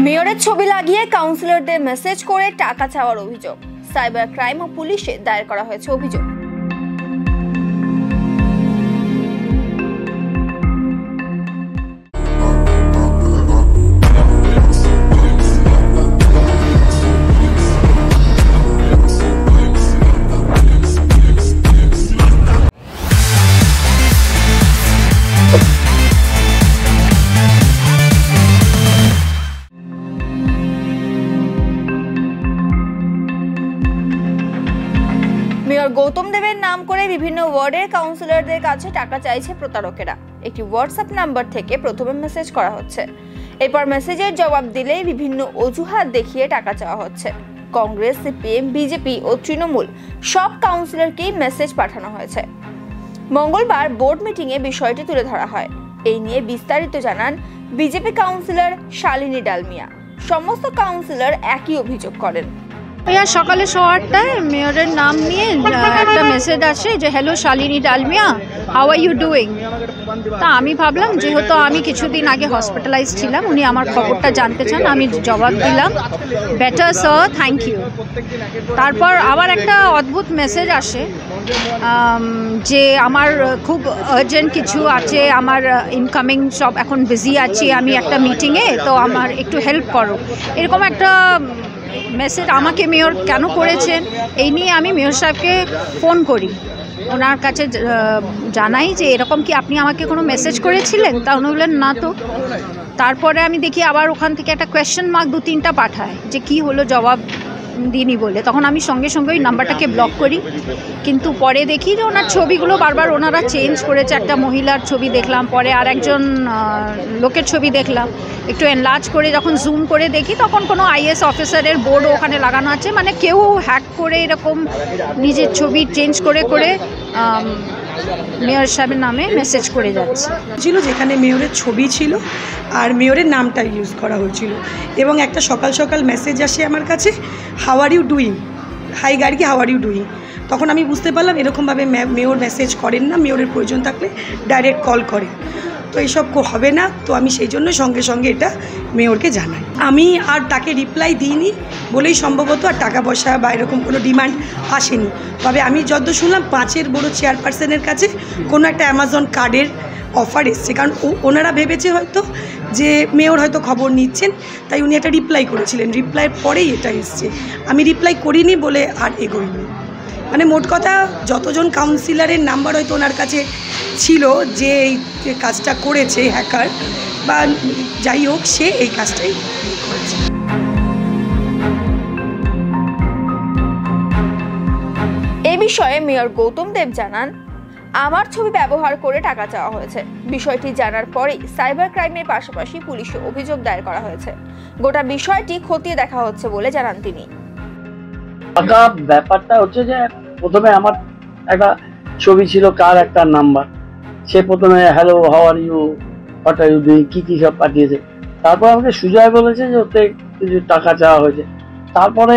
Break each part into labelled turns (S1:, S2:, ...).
S1: মেয়রের ছবি লাগিয়ে কাউন্সিলরদের মেসেজ করে টাকা চাওয়ার অভিযোগ। সাইবার ক্রাইম ও পুলিশে দায়ের করা হয়েছে অভিযোগ। মেয়র গৌতম দেবের নাম করে বিভিন্ন ওয়ার্ডের কাউন্সিলরদের কাছে টাকা চাইছে প্রতারকেরা। একটি হোয়াটসঅ্যাপ নাম্বার থেকে প্রথমে মেসেজ করা হচ্ছে, এরপর মেসেজের জবাব দিলেই বিভিন্ন অজুহাত দেখিয়ে টাকা চাওয়া হচ্ছে। কংগ্রেস, সিপিএম, বিজেপি ও তৃণমূল সব কাউন্সিলরকেই মেসেজ পাঠানো হয়েছে। মঙ্গলবার বোর্ড মিটিংয়ে বিষয়টি তুলে ধরা হয়। এই নিয়ে বিস্তারিত জানান বিজেপি কাউন্সিলর শালিনী ডালমিয়া। সমস্ত কাউন্সিলর একই অভিযোগ করেন।
S2: সকালে 8:30টায় মেয়রের নাম নিয়ে একটা মেসেজ আসে যে hello Shalini Dalmia, how are you doing. তা আমি ভাবলাম যেহেতু আমি কিছুদিন আগে হসপিটালাইজ ছিলাম, উনি আমার খবরটা জানতে চান, আমি জবাব দিলাম বেটার স্যার, থ্যাংক ইউ। তারপর আবার একটা অদ্ভুত মেসেজ আসে যে আমার খুব আর্জেন্ট কিছু আছে, আমার ইনকামিং সব এখন বিজি আছি, আমি একটা মিটিংয়ে, তো আমার একটু হেল্প করো। এরকম একটা মেসেজ আমাকে মেয়র কেন করেছেন এই নিয়ে আমি মেয়র সাহেবকে ফোন করি, ওনার কাছে জানাই যে এরকম কি আপনি আমাকে কোনো মেসেজ করেছিলেন। তা উনি বললেন না তো। তারপরে আমি দেখি আবার ওখান থেকে একটা কোয়েশ্চেন মার্ক 2-3টা পাঠায় যে কি হলো, জবাব দিইনি বলে। তখন আমি সঙ্গে সঙ্গে ওই নাম্বারটাকে ব্লক করি। কিন্তু পরে দেখি যে ওনার ছবিগুলো বারবার ওনারা চেঞ্জ করেছে। একটা মহিলার ছবি দেখলাম, পরে আর একজন লোকের ছবি দেখলাম, একটু এনলার্জ করে যখন জুম করে দেখি তখন কোনো আইএস অফিসারের বোর্ডও ওখানে লাগানো আছে। মানে কেউ হ্যাক করে এরকম নিজের ছবি চেঞ্জ করে করে মেয়র সাহেবের নামে মেসেজ করে যাচ্ছে
S3: ছিল, যেখানে মেয়রের ছবি ছিল আর মেয়রের নামটা ইউজ করা হয়েছিল। এবং একটা সকাল সকাল মেসেজ আসে আমার কাছে, how are you doing, hi Gargi how are you doing. তখন আমি বুঝতে পারলাম এরকমভাবে মেয়র মেসেজ করেন না, মেয়রের প্রয়োজন থাকলে ডাইরেক্ট কল করে। তো এইসব হবে না, তো আমি সেই জন্য সঙ্গে সঙ্গে এটা মেয়রকে জানাই। আমি আর তাকে রিপ্লাই দিইনি বলেই সম্ভবত আর টাকা পয়সা বা এরকম কোনো ডিমান্ড আসেনি। তবে আমি যত শুনলাম 5-এর বড় চেয়ারপারসনের কাছে কোনো একটা অ্যামাজন কার্ডের অফার এসছে, কারণ ওনারা ভেবেছে হয়তো যে মেয়র হয়তো খবর নিচ্ছেন, তাই উনি একটা রিপ্লাই করেছিলেন, রিপ্লাইয়ের পরেই এটা এসছে। আমি রিপ্লাই করিনি বলে আর এগোইনি। মানে মোট কথা যতজন কাউন্সিলরের নাম্বার হয়তো ওনার কাছে ছিল যে এই কাজটা করেছে হ্যাকার বা যাই হোক, সে এই কাজটাই করেছে।
S1: এই বিষয়ে মেয়র গৌতম দেব জানান, আমার ছবি ব্যবহার করে টাকা চাওয়া হয়েছে। বিষয়টি জানার পরেই সাইবার ক্রাইমের পাশাপাশি পুলিশে অভিযোগ দায়ের করা হয়েছে। গোটা বিষয়টি খতিয়ে দেখা হচ্ছে বলে জানান তিনি।
S4: ব্যাপারটা হচ্ছে যে প্রথমে আমার একটা ছবি ছিল, কার একটা নাম্বার, সে প্রথমে hello how are you, what are you doing, কি সব পাঠিয়েছে। তারপর আমাকে সুজয় বলেছে যে ওতে কিছু টাকা চাওয়া হয়েছে। তারপরে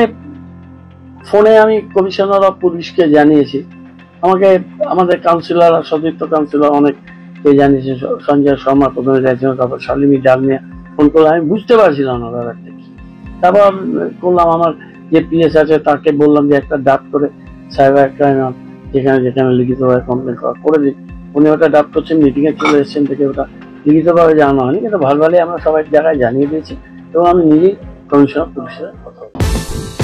S4: ফোনে আমি কমিশনার অফ পুলিশকে জানিয়েছি, আমাকে আমাদের কাউন্সিলর, সতীর্থ কাউন্সিলর অনেককে জানিয়েছে। সঞ্জয় শর্মা প্রথমে যাচ্ছিল, তারপর শালিনী ডালমিয়া ফোন করলে আমি বুঝতে পারছিলাম না ব্যাপারটা কি। তারপর করলাম আমার যে পিএস আছে তাকে বললাম যে একটা ড্রাফট করে সাইবার ক্রাইম যেখানে যেখানে লিখিতভাবে কমপ্লেন করে দিই। উনি ওটা ড্রাফট করছেন, মিটিংয়ে চলে এসেছেন, থেকে ওটা লিখিতভাবে জানানো হয়নি, কিন্তু ভালোভাবে আমরা সবাই জায়গায় জানিয়ে দিয়েছি এবং আমি নিজেই কমিশনার পুলিশের কথা বলছি।